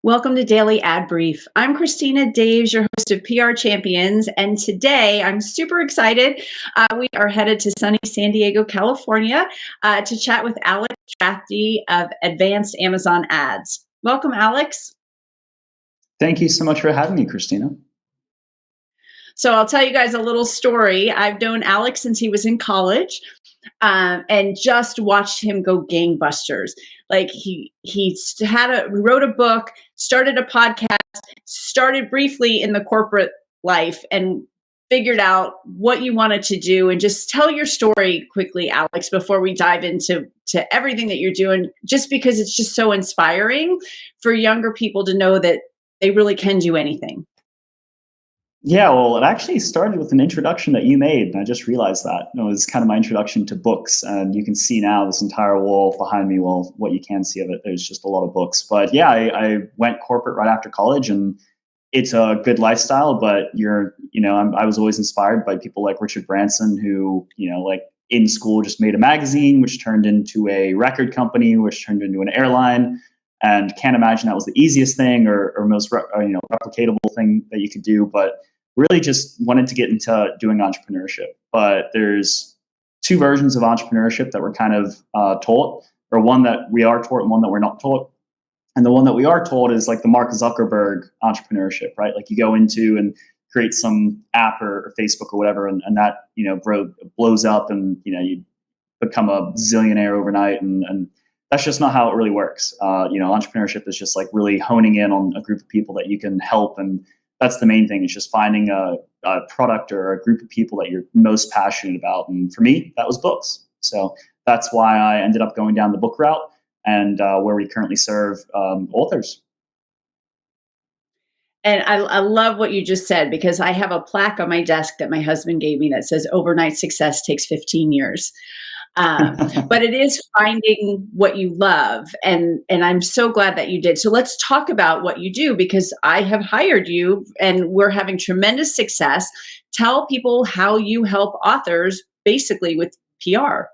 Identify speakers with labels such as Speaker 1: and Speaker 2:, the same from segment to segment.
Speaker 1: Welcome to Daily Ad Brief. I'm Christina Daves, your host of PR Champions, and today I'm super excited. We are headed to sunny San Diego, California, to chat with Alex Strathdee of Advanced Amazon Ads. Welcome, Alex.
Speaker 2: Thank you so much for having me, Christina.
Speaker 1: So I'll tell you guys a little story. I've known Alex since he was in college, and just watched him go gangbusters. Like he wrote a book, started a podcast, started briefly in the corporate life, and figured out what you wanted to do. And just tell your story quickly, Alex, before we dive into everything that you're doing, just because it's just so inspiring for younger people to know that they really can do anything.
Speaker 2: Yeah, well, it actually started with an introduction that you made, and I just realized that. It was kind of my introduction to books, and you can see now this entire wall behind me. Well, what you can see of it, there's just a lot of books. But yeah, I went corporate right after college, and it's a good lifestyle, but I was always inspired by people like Richard Branson, who, like in school just made a magazine, which turned into a record company, which turned into an airline. And can't imagine that was the easiest thing or most replicatable thing that you could do, but really just wanted to get into doing entrepreneurship. But there's two versions of entrepreneurship that we're kind of taught, or one that we are taught and one that we're not taught. And the one that we are taught is like the Mark Zuckerberg entrepreneurship, right? Like you go into and create some app or Facebook or whatever, and that blows up, and you become a zillionaire overnight, and that's just not how it really works. Entrepreneurship is just like really honing in on a group of people that you can help, and that's the main thing. It's just finding a product or a group of people that you're most passionate about. And for me, that was books. So that's why I ended up going down the book route, and where we currently serve authors.
Speaker 1: And I love what you just said, because I have a plaque on my desk that my husband gave me that says overnight success takes 15 years. But it is finding what you love. And I'm so glad that you did. So let's talk about what you do, because I have hired you and we're having tremendous success. Tell people how you help authors basically with PR.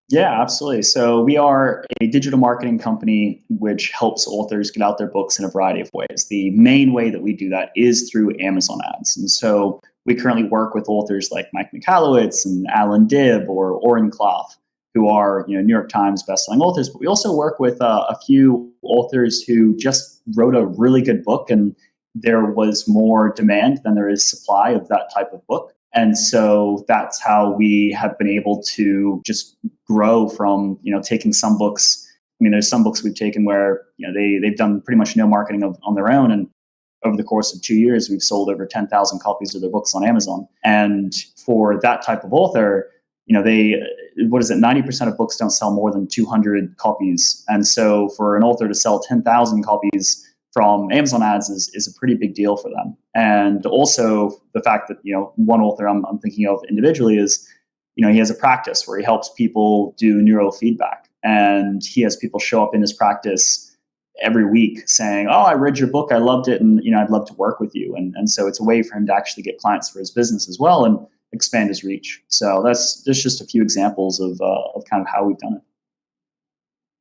Speaker 2: Yeah, absolutely. So we are a digital marketing company which helps authors get out their books in a variety of ways. The main way that we do that is through Amazon ads. And so we currently work with authors like Mike Michalowicz and Alan Dibb or Oren Klaff, who are New York Times bestselling authors. But we also work with a few authors who just wrote a really good book, and there was more demand than there is supply of that type of book. And so that's how we have been able to just grow from, taking some books. I mean, there's some books we've taken where, they've done pretty much no marketing on their own. And over the course of 2 years, we've sold over 10,000 copies of their books on Amazon. And for that type of author, 90% of books don't sell more than 200 copies. And so for an author to sell 10,000 copies from Amazon ads is a pretty big deal for them. And also the fact that, one author I'm thinking of individually is, he has a practice where he helps people do neurofeedback, and he has people show up in his practice every week saying, "Oh, I read your book, I loved it, and I'd love to work with you." And so it's a way for him to actually get clients for his business as well and expand his reach. So that's just a few examples of kind of how we've done it.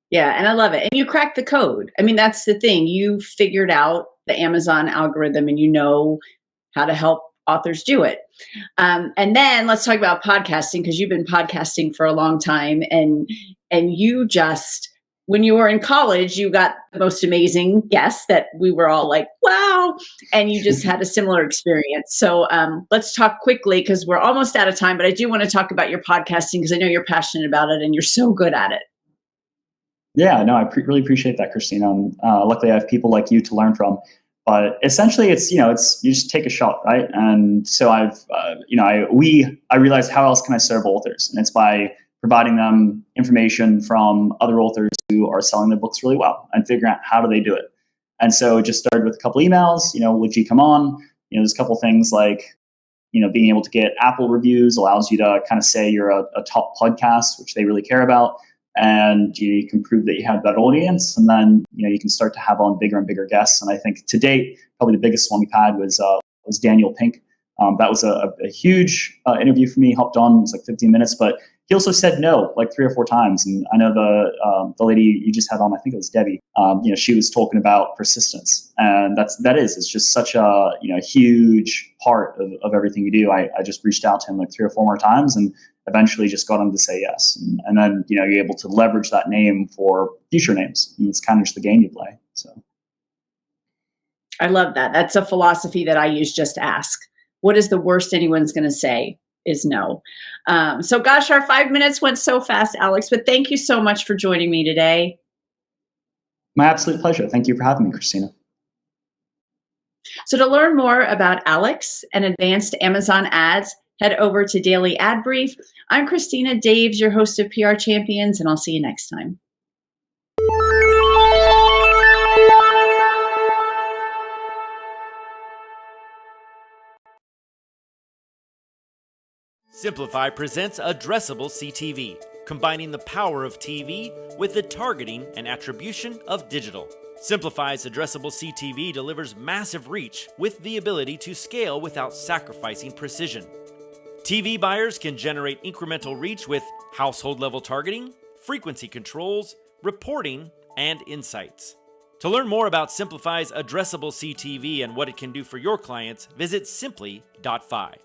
Speaker 1: Yeah, and I love it. And you cracked the code. I mean, that's the thing. You figured out the Amazon algorithm, and you know how to help authors do it. And then let's talk about podcasting, because you've been podcasting for a long time, and you just, when you were in college, you got the most amazing guests that we were all like, wow, and you just had a similar experience. So let's talk quickly, because we're almost out of time, but I do want to talk about your podcasting, because I know you're passionate about it and you're so good at it.
Speaker 2: Yeah, no, I really appreciate that, Christina. And luckily, I have people like you to learn from. But essentially, it's you just take a shot, right? And so I realized, how else can I serve authors? And it's by providing them information from other authors who are selling their books really well, and figuring out how do they do it. And so it just started with a couple emails. Would you come on? There's a couple things like, being able to get Apple reviews allows you to kind of say you're a top podcast, which they really care about. And you can prove that you have that audience, and then you can start to have on bigger and bigger guests. And I think to date, probably the biggest one we've had was Daniel Pink. That was a huge interview for me. Hopped on, it was like 15 minutes, but he also said no like 3 or 4 times. And I know the lady you just had on, I think it was Debbie. She was talking about persistence, and it's just such a huge part of everything you do. I just reached out to him like 3 or 4 more times, and eventually just got him to say yes. And then you're able to leverage that name for future names. And it's kind of just the game you play. So
Speaker 1: I love that. That's a philosophy that I use. Just ask. What is the worst anyone's going to say is no. So gosh, our 5 minutes went so fast, Alex, but thank you so much for joining me today.
Speaker 2: my absolute pleasure. Thank you for having me, Christina.
Speaker 1: So to learn more about Alex and advanced Amazon ads, head over to Daily Ad Brief. I'm Christina Daves, your host of PR Champions, and I'll see you next time.
Speaker 3: Simplify presents Addressable CTV, combining the power of TV with the targeting and attribution of digital. Simplify's Addressable CTV delivers massive reach with the ability to scale without sacrificing precision. TV buyers can generate incremental reach with household-level targeting, frequency controls, reporting, and insights. To learn more about Simplify's Addressable CTV and what it can do for your clients, visit simply.fi.